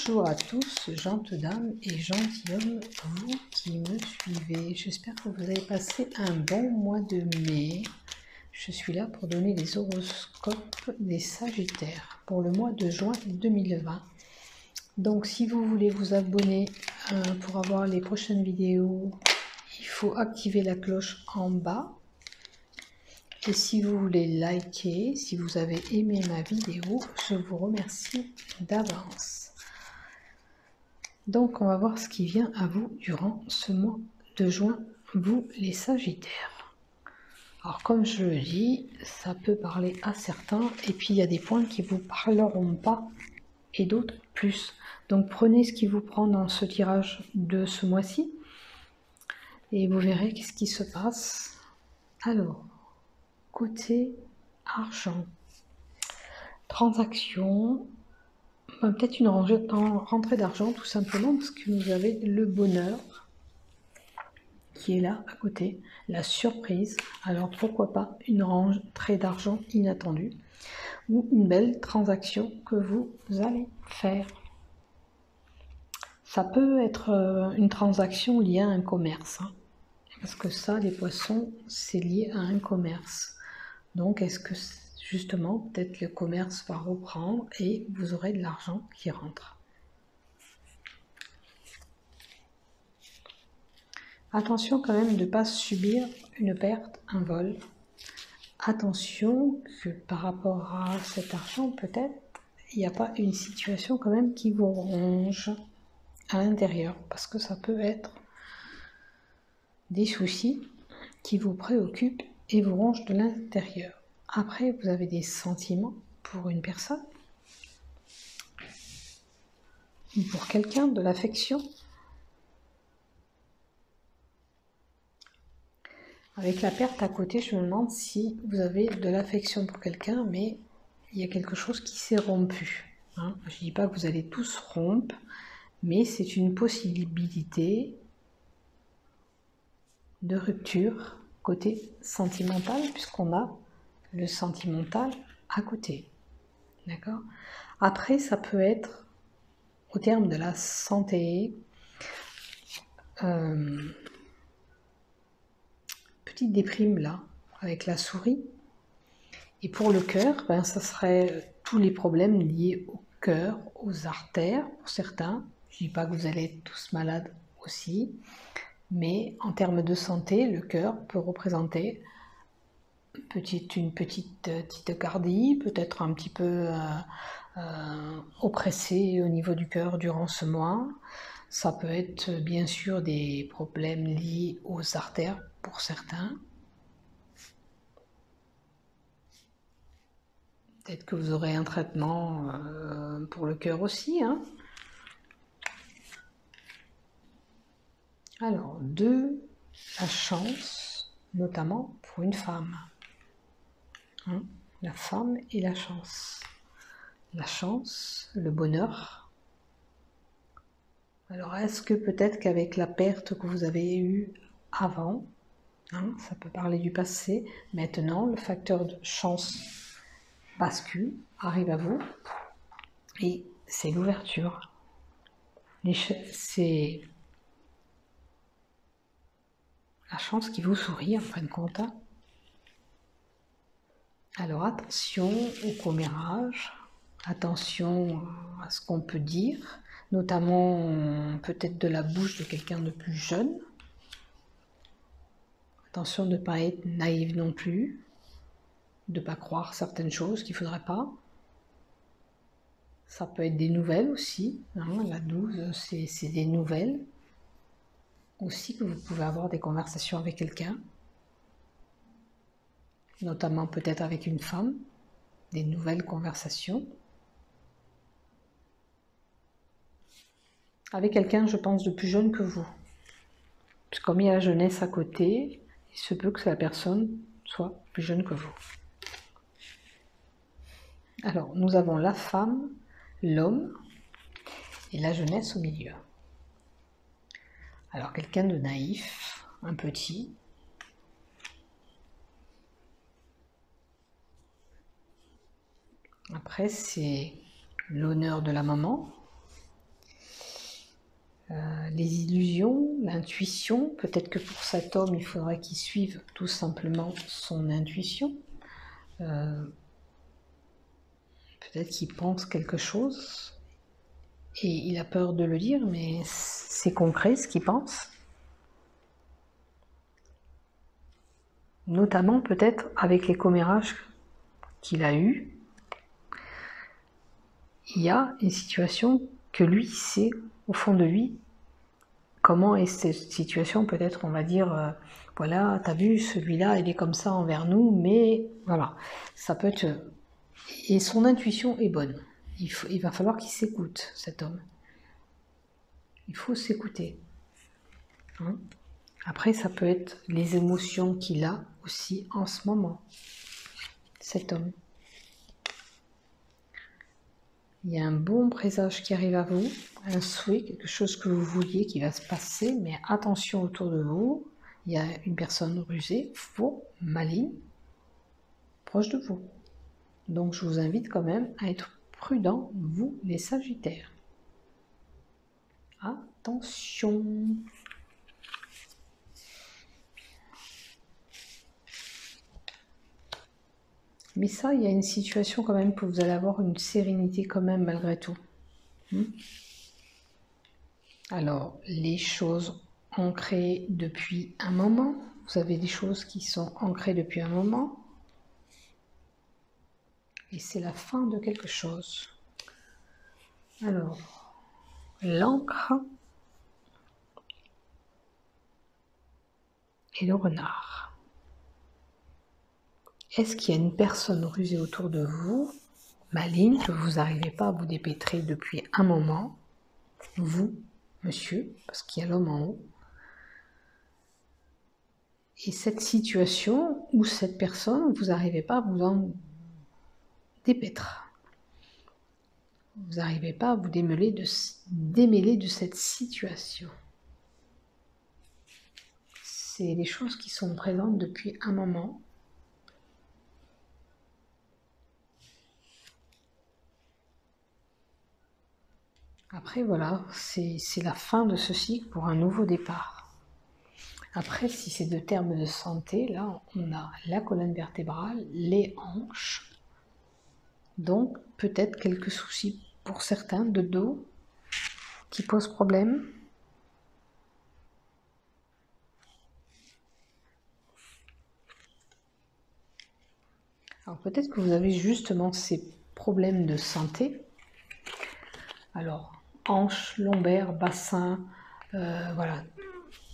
Bonjour à tous, gentes dames et gentilshommes, vous qui me suivez. J'espère que vous avez passé un bon mois de mai. Je suis là pour donner les horoscopes des Sagittaires pour le mois de juin 2020. Donc si vous voulez vous abonner pour avoir les prochaines vidéos, il faut activer la cloche en bas. Et si vous voulez liker, si vous avez aimé ma vidéo, je vous remercie d'avance. Donc on va voir ce qui vient à vous durant ce mois de juin, vous les Sagittaires. Alors comme je le dis, ça peut parler à certains, et puis il y a des points qui ne vous parleront pas, et d'autres plus. Donc prenez ce qui vous prend dans ce tirage de ce mois-ci, et vous verrez qu'est-ce qui se passe. Alors, côté argent, transaction, peut-être une rentrée d'argent tout simplement parce que vous avez le bonheur qui est là à côté, la surprise. Alors pourquoi pas une rentrée d'argent inattendue ou une belle transaction que vous allez faire. Ça peut être une transaction liée à un commerce, hein, parce que ça, les poissons, c'est lié à un commerce. Donc est-ce que justement peut-être le commerce va reprendre et vous aurez de l'argent qui rentre. Attention quand même de ne pas subir une perte, un vol. Attention que par rapport à cet argent, peut-être, il n'y a pas une situation quand même qui vous ronge à l'intérieur. Parce que ça peut être des soucis qui vous préoccupent et vous rongent de l'intérieur. Après, vous avez des sentiments pour une personne, ou pour quelqu'un, de l'affection. Avec la perte à côté, je me demande si vous avez de l'affection pour quelqu'un, mais il y a quelque chose qui s'est rompu. Hein. Je ne dis pas que vous allez tous rompre, mais c'est une possibilité de rupture côté sentimental, puisqu'on a le sentimental à côté. D'accord ? Après, ça peut être au terme de la santé, petite déprime là, avec la souris. Et pour le cœur, ben, ça serait tous les problèmes liés au cœur, aux artères, pour certains. Je ne dis pas que vous allez être tous malades aussi, mais en termes de santé, le cœur peut représenter une petite tachycardie, peut-être un petit peu oppressé au niveau du cœur durant ce mois. Ça peut être bien sûr des problèmes liés aux artères pour certains. Peut-être que vous aurez un traitement pour le cœur aussi. Hein. Alors, la chance, notamment pour une femme. Hein, la femme et la chance. La chance, le bonheur. Alors, est-ce que peut-être qu'avec la perte que vous avez eue avant, hein, ça peut parler du passé, maintenant, le facteur de chance bascule, arrive à vous, et c'est l'ouverture. C'est la chance qui vous sourit en fin de compte. Alors attention au commérage, attention à ce qu'on peut dire, notamment peut-être de la bouche de quelqu'un de plus jeune. Attention de ne pas être naïve non plus, de ne pas croire certaines choses qu'il ne faudrait pas. Ça peut être des nouvelles aussi, hein, la 12 c'est des nouvelles. Aussi que vous pouvez avoir des conversations avec quelqu'un, notamment peut-être avec une femme, des nouvelles conversations. Avec quelqu'un, je pense, de plus jeune que vous. Parce que comme il y a la jeunesse à côté, il se peut que la personne soit plus jeune que vous. Alors, nous avons la femme, l'homme et la jeunesse au milieu. Alors, quelqu'un de naïf, un petit. Après, c'est l'honneur de la maman. les illusions, l'intuition. Peut-être que pour cet homme, il faudrait qu'il suive tout simplement son intuition. Peut-être qu'il pense quelque chose et il a peur de le dire, mais c'est concret ce qu'il pense. Notamment peut-être avec les commérages qu'il a eus. Il y a une situation que lui sait au fond de lui. Comment est cette situation? Peut-être on va dire, voilà, t'as vu, celui-là, il est comme ça envers nous, mais voilà, ça peut être... Et son intuition est bonne. Il va falloir qu'il s'écoute, cet homme. Il faut s'écouter. Hein? Après, ça peut être les émotions qu'il a aussi en ce moment, cet homme. Il y a un bon présage qui arrive à vous, un souhait, quelque chose que vous vouliez qui va se passer, mais attention autour de vous, il y a une personne rusée, faux, maligne, proche de vous. Donc je vous invite quand même à être prudent, vous les Sagittaires. Attention! Mais ça, il y a une situation quand même que vous allez avoir une sérénité quand même malgré tout. Alors, les choses ancrées depuis un moment. Vous avez des choses qui sont ancrées depuis un moment. Et c'est la fin de quelque chose. Alors, l'encre et le renard. Est-ce qu'il y a une personne rusée autour de vous, maligne, que vous n'arrivez pas à vous dépêtrer depuis un moment? Vous, monsieur, parce qu'il y a l'homme en haut. Et cette situation ou cette personne, vous n'arrivez pas à vous en dépêtrer. Vous n'arrivez pas à vous démêler de cette situation. C'est des choses qui sont présentes depuis un moment. Après, voilà, c'est la fin de ce cycle pour un nouveau départ. Après, si c'est de termes de santé, là, on a la colonne vertébrale, les hanches. Donc, peut-être quelques soucis pour certains de dos qui posent problème. Alors, peut-être que vous avez justement ces problèmes de santé. Alors, hanches, lombaires, bassin, voilà,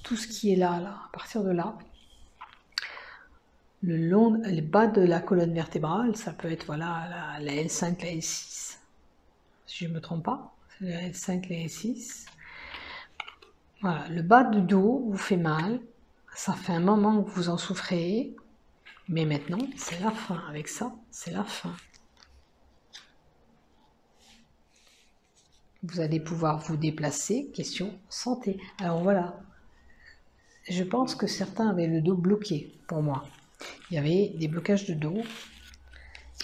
tout ce qui est là, à partir de là. Le bas de la colonne vertébrale, ça peut être voilà, la L5, la L6, si je ne me trompe pas, c'est la L5, la L6. Voilà, le bas du dos vous fait mal, ça fait un moment que vous en souffrez, mais maintenant, c'est la fin. Avec ça, c'est la fin. Vous allez pouvoir vous déplacer, question santé. Alors voilà, je pense que certains avaient le dos bloqué, pour moi. Il y avait des blocages de dos.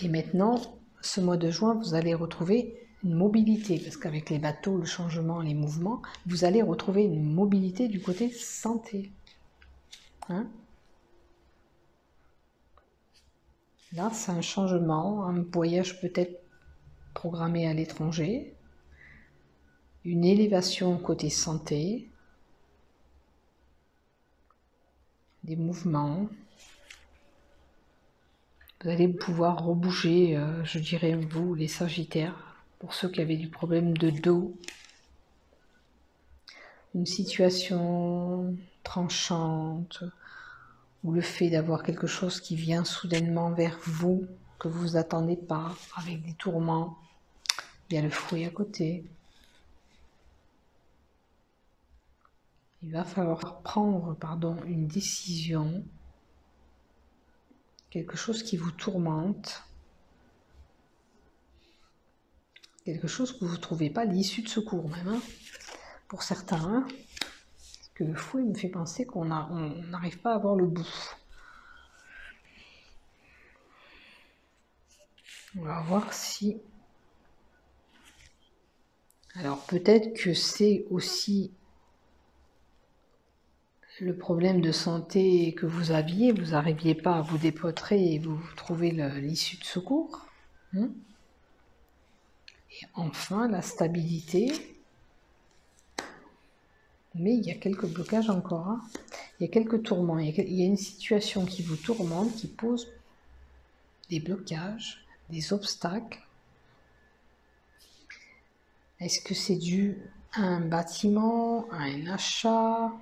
Et maintenant, ce mois de juin, vous allez retrouver une mobilité, parce qu'avec les bateaux, le changement, les mouvements, vous allez retrouver une mobilité du côté santé. Hein? Là, c'est un changement, un voyage peut-être programmé à l'étranger, une élévation côté santé, des mouvements. Vous allez pouvoir rebouger, je dirais, vous, les Sagittaires, pour ceux qui avaient du problème de dos. Une situation tranchante, ou le fait d'avoir quelque chose qui vient soudainement vers vous, que vous attendez pas, avec des tourments. Il y a le fruit à côté. Il va falloir prendre, une décision, quelque chose qui vous tourmente, quelque chose que vous ne trouvez pas l'issue de secours même, hein, pour certains. Hein, parce que le fouet me fait penser qu'on n'arrive pas à voir le bout. On va voir si... Alors peut-être que c'est aussi le problème de santé que vous aviez, vous n'arriviez pas à vous dépotrer et vous trouvez l'issue de secours. Et enfin, la stabilité. Mais il y a quelques blocages encore. Il y a quelques tourments. Il y a une situation qui vous tourmente, qui pose des blocages, des obstacles. Est-ce que c'est dû à un bâtiment, à un achat,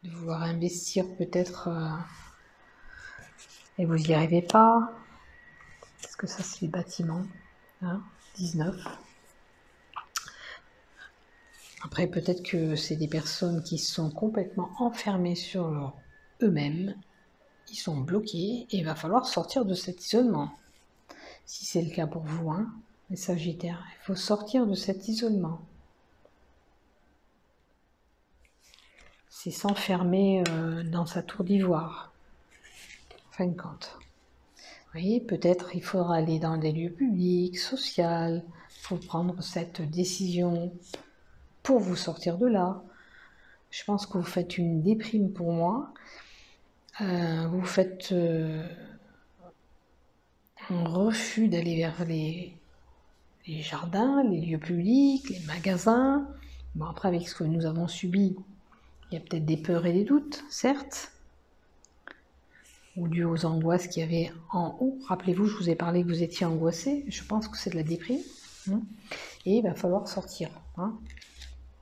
de vouloir investir peut-être et vous n'y arrivez pas? Parce que ça c'est les bâtiments, 19. Après peut-être que c'est des personnes qui sont complètement enfermées sur eux-mêmes, ils sont bloqués et il va falloir sortir de cet isolement. Si c'est le cas pour vous, les Sagittaires, il faut sortir de cet isolement. C'est s'enfermer dans sa tour d'ivoire, en fin de compte. Vous voyez, peut-être il faudra aller dans des lieux publics, sociaux, il faut prendre cette décision pour vous sortir de là. Je pense que vous faites une déprime pour moi. Vous faites un refus d'aller vers les jardins, les lieux publics, les magasins. Bon, après, avec ce que nous avons subi, il y a peut-être des peurs et des doutes, certes, ou dû aux angoisses qu'il y avait en haut. Rappelez-vous, je vous ai parlé que vous étiez angoissé. Je pense que c'est de la déprime. Et il va falloir sortir.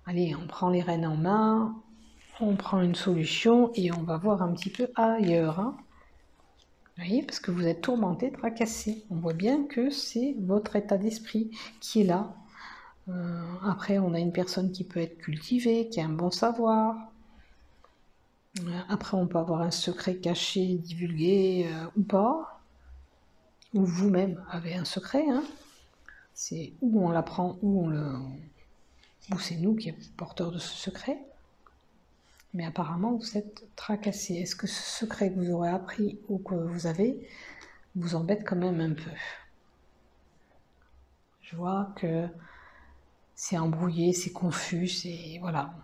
Allez, on prend les rênes en main, on prend une solution et on va voir un petit peu ailleurs. Vous voyez, parce que vous êtes tourmenté, tracassé. On voit bien que c'est votre état d'esprit qui est là. Après, on a une personne qui peut être cultivée, qui a un bon savoir. Après, on peut avoir un secret caché, divulgué ou pas. Ou vous-même avez un secret. C'est où on l'apprend, ou c'est nous qui sommes porteurs de ce secret. Mais apparemment, vous êtes tracassé. Est-ce que ce secret que vous aurez appris ou que vous avez vous embête quand même un peu? Je vois que c'est embrouillé, c'est confus, c'est... Voilà.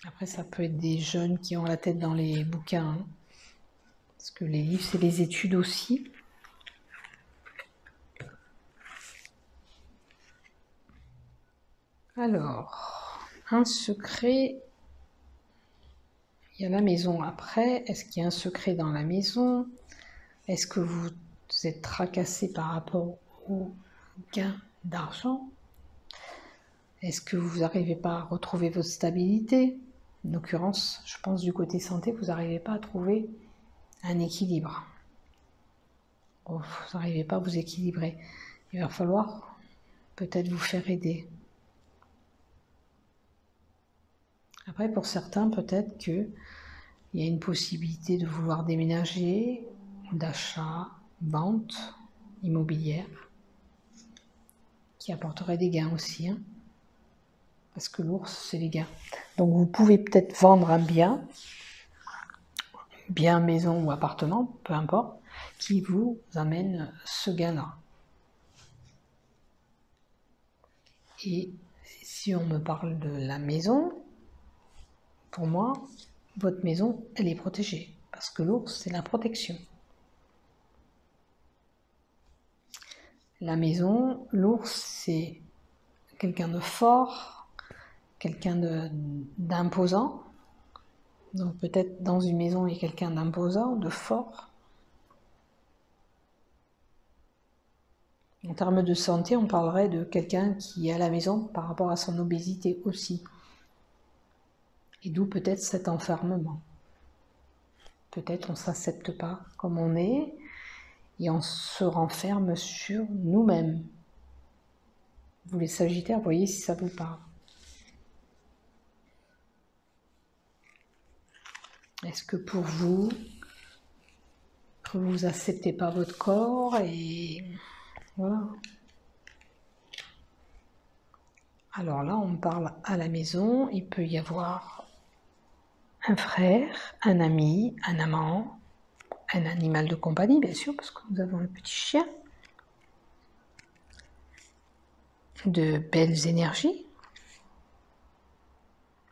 Après, ça peut être des jeunes qui ont la tête dans les bouquins. Parce que les livres, c'est les études aussi. Alors, un secret... Il y a la maison après. Est-ce qu'il y a un secret dans la maison? Est-ce que vous êtes tracassé par rapport au gain d'argent? Est-ce que vous n'arrivez pas à retrouver votre stabilité? En l'occurrence, je pense du côté santé, vous n'arrivez pas à trouver un équilibre. Vous n'arrivez pas à vous équilibrer. Il va falloir peut-être vous faire aider. Après, pour certains, peut-être qu'il y a une possibilité de vouloir déménager, d'achat, vente immobilière, qui apporterait des gains aussi. Parce que l'ours, c'est les gains. Donc vous pouvez peut-être vendre un bien, maison ou appartement, peu importe, qui vous amène ce gain-là. Et si on me parle de la maison, pour moi, votre maison, elle est protégée. Parce que l'ours, c'est la protection. La maison, l'ours, c'est quelqu'un de fort, quelqu'un d'imposant. Donc peut-être dans une maison, il y a quelqu'un d'imposant, de fort. En termes de santé, on parlerait de quelqu'un qui est à la maison par rapport à son obésité aussi. Et d'où peut-être cet enfermement. Peut-être on ne s'accepte pas comme on est et on se renferme sur nous-mêmes. Vous les Sagittaires, voyez si ça vous parle. Est-ce que pour vous, vous acceptez pas votre corps et voilà. Alors là, on parle à la maison, il peut y avoir un frère, un ami, un amant, un animal de compagnie, bien sûr, parce que nous avons le petit chien. De belles énergies.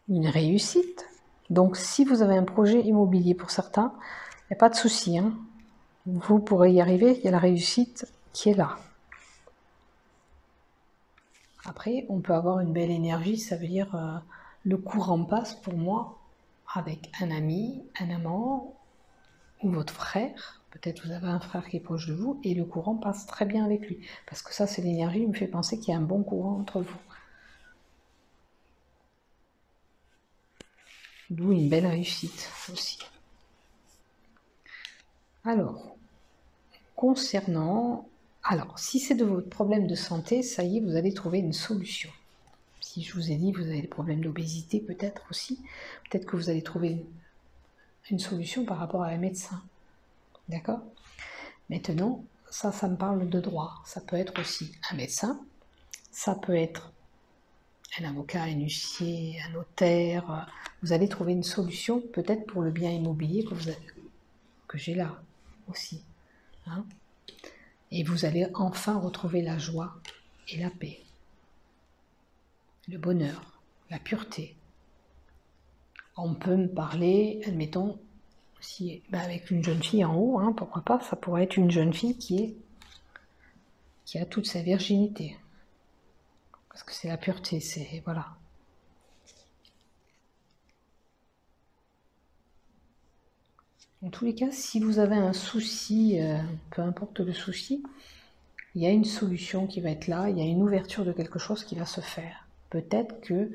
une réussite. Donc si vous avez un projet immobilier pour certains, il n'y a pas de souci, hein. Vous pourrez y arriver, il y a la réussite qui est là. Après, on peut avoir une belle énergie, ça veut dire le courant passe pour moi avec un ami, un amant ou votre frère. Peut-être vous avez un frère qui est proche de vous et le courant passe très bien avec lui. Parce que ça, c'est l'énergie qui me fait penser qu'il y a un bon courant entre vous. D'où une belle réussite aussi. Alors, concernant... Alors, si c'est de votre problème de santé, ça y est, vous allez trouver une solution. Si je vous ai dit, vous avez des problèmes d'obésité peut-être aussi, peut-être que vous allez trouver une solution par rapport à un médecin. D'accord? Maintenant, ça me parle de droit. Ça peut être aussi un médecin, ça peut être un avocat, un huissier, un notaire. Vous allez trouver une solution peut-être pour le bien immobilier que j'ai là aussi. Hein? Et vous allez enfin retrouver la joie et la paix, le bonheur, la pureté. On peut me parler, admettons, si, avec une jeune fille en haut, hein, pourquoi pas, ça pourrait être une jeune fille qui a toute sa virginité. Parce que c'est la pureté, c'est... voilà. En tous les cas, si vous avez un souci, peu importe le souci, il y a une solution qui va être là, il y a une ouverture de quelque chose qui va se faire. Peut-être que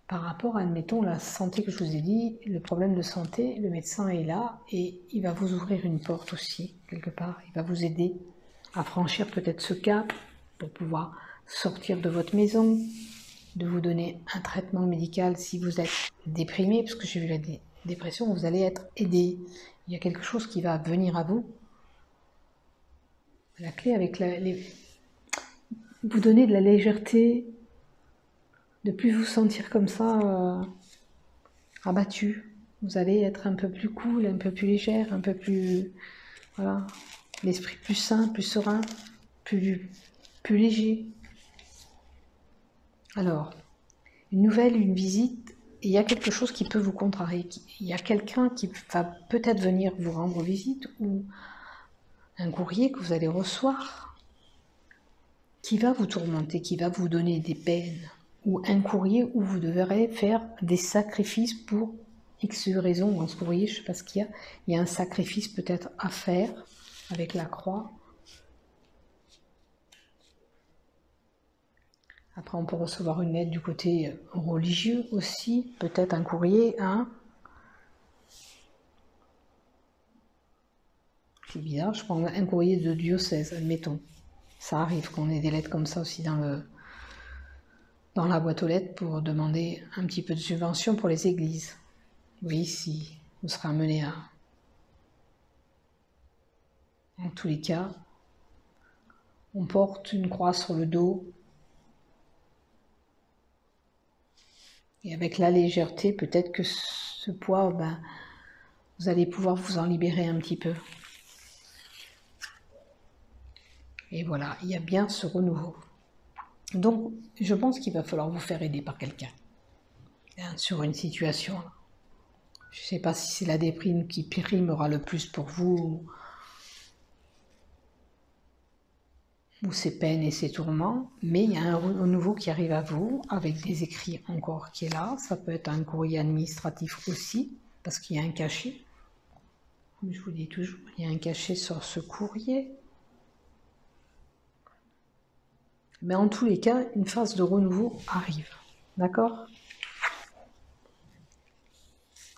par rapport à, admettons, la santé que je vous ai dit, le problème de santé, le médecin est là et il va vous ouvrir une porte aussi, quelque part. Il va vous aider à franchir peut-être ce cap pour pouvoir sortir de votre maison, de vous donner un traitement médical si vous êtes déprimé, parce que j'ai vu la dépression, vous allez être aidé. Il y a quelque chose qui va venir à vous. La clé avec vous donner de la légèreté, de plus vous sentir comme ça abattu. Vous allez être un peu plus cool, un peu plus légère, un peu plus... voilà, l'esprit plus sain, plus serein, plus léger. Alors, une nouvelle, une visite, il y a quelque chose qui peut vous contrarier. Il y a quelqu'un qui va peut-être venir vous rendre visite ou un courrier que vous allez recevoir qui va vous tourmenter, qui va vous donner des peines, ou un courrier où vous devrez faire des sacrifices pour X raison. Dans ce courrier, je ne sais pas ce qu'il y a. Il y a un sacrifice peut-être à faire avec la croix. Après, on peut recevoir une lettre du côté religieux aussi, peut-être un courrier, hein. C'est bizarre, je prends un courrier de diocèse, admettons. Ça arrive qu'on ait des lettres comme ça aussi dans la boîte aux lettres pour demander un petit peu de subvention pour les églises. Oui, si vous serez amené à... En tous les cas, on porte une croix sur le dos. Et avec la légèreté, peut-être que ce poids, vous allez pouvoir vous en libérer un petit peu. Et voilà, il y a bien ce renouveau. Donc, je pense qu'il va falloir vous faire aider par quelqu'un sur une situation. Je ne sais pas si c'est la déprime qui primera le plus pour vous, ou ses peines et ses tourments, mais il y a un renouveau qui arrive à vous, avec des écrits encore qui est là. Ça peut être un courrier administratif aussi, parce qu'il y a un cachet. Comme je vous dis toujours, il y a un cachet sur ce courrier. Mais en tous les cas, une phase de renouveau arrive. D'accord ?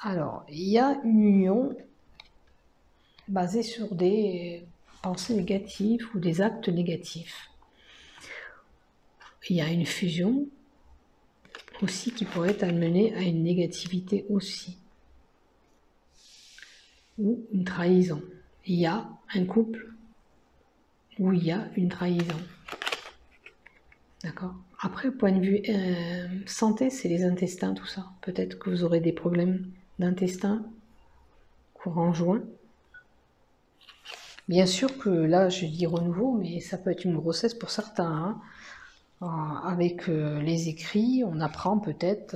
Alors, il y a une union basée sur des pensées négatives ou des actes négatifs. Il y a une fusion aussi qui pourrait amener à une négativité aussi. Ou une trahison. Il y a un couple où il y a une trahison. D'accord ? Après, au point de vue santé, c'est les intestins, tout ça. Peut-être que vous aurez des problèmes d'intestin, courant juin. Bien sûr que là, je dis renouveau, mais ça peut être une grossesse pour certains. Hein. Avec les écrits, on apprend peut-être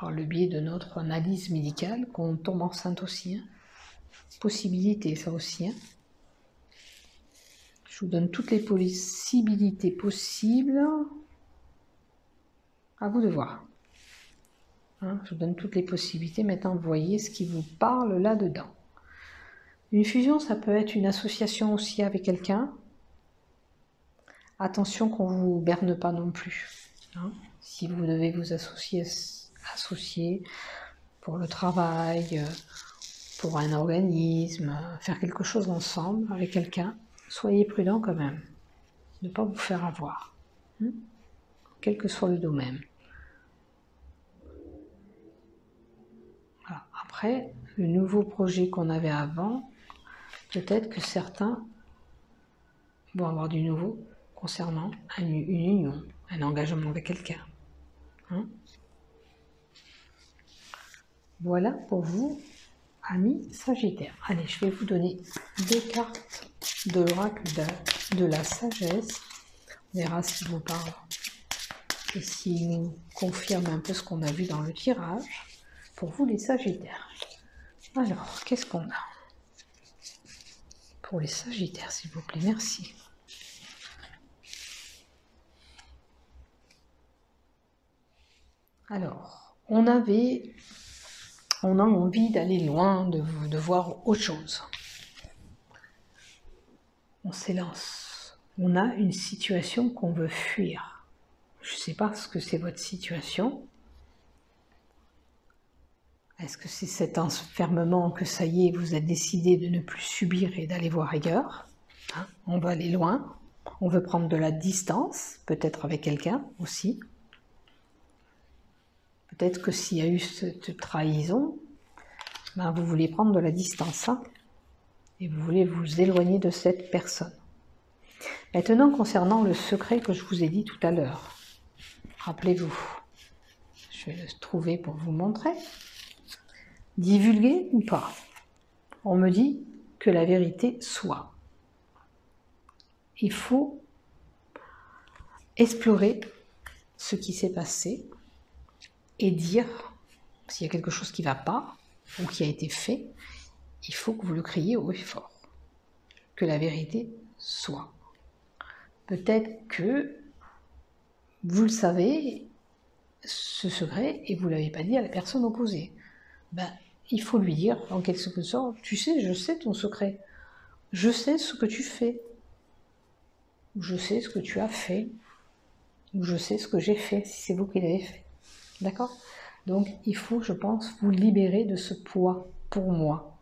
par le biais de notre analyse médicale, qu'on tombe enceinte aussi. Hein. Possibilité, ça aussi. Hein. Je vous donne toutes les possibilités possibles. À vous de voir. Hein, je vous donne toutes les possibilités. Maintenant, vous voyez ce qui vous parle là-dedans. Une fusion, ça peut être une association aussi avec quelqu'un. Attention qu'on ne vous berne pas non plus. Hein. Si vous devez vous associer pour le travail, pour un organisme, faire quelque chose ensemble avec quelqu'un, soyez prudent quand même. Ne pas vous faire avoir. Hein, quel que soit le domaine. Voilà. Après, le nouveau projet qu'on avait avant, peut-être que certains vont avoir du nouveau concernant une union, un engagement avec quelqu'un. Hein? Voilà pour vous, amis Sagittaire. Allez, je vais vous donner des cartes de l'oracle de la sagesse. On verra s'il vous parle et s'il nous confirme un peu ce qu'on a vu dans le tirage. Pour vous, les Sagittaires. Alors, qu'est-ce qu'on a pour les Sagittaires, s'il vous plaît? Merci. Alors, on a envie d'aller loin, de voir autre chose. On s'élance. On a une situation qu'on veut fuir. Je ne sais pas ce que c'est votre situation. Est-ce que c'est cet enfermement que ça y est, vous êtes décidé de ne plus subir et d'aller voir ailleurs? Hein, on va aller loin. On veut prendre de la distance, peut-être avec quelqu'un aussi. Peut-être que s'il y a eu cette trahison, ben vous voulez prendre de la distance, hein, et vous voulez vous éloigner de cette personne. Maintenant, concernant le secret que je vous ai dit tout à l'heure, rappelez-vous, je vais le trouver pour vous montrer. Divulguer ou pas? On me dit que la vérité soit. Il faut explorer ce qui s'est passé et dire s'il y a quelque chose qui ne va pas ou qui a été fait, il faut que vous le criez haut et fort. Que la vérité soit. Peut-être que vous le savez, ce secret, et vous ne l'avez pas dit à la personne opposée. Ben, il faut lui dire, en quelque sorte, tu sais, je sais ton secret. Je sais ce que tu fais. Ou je sais ce que tu as fait. Ou je sais ce que j'ai fait, si c'est vous qui l'avez fait. D'accord? Donc, il faut, je pense, vous libérer de ce poids pour moi.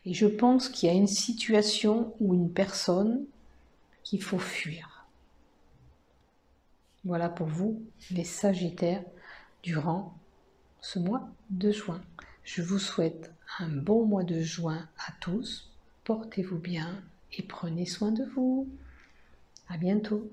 Et je pense qu'il y a une situation ou une personne qu'il faut fuir. Voilà pour vous, les Sagittaires, durant ce mois de juin. Je vous souhaite un bon mois de juin à tous. Portez-vous bien et prenez soin de vous. À bientôt.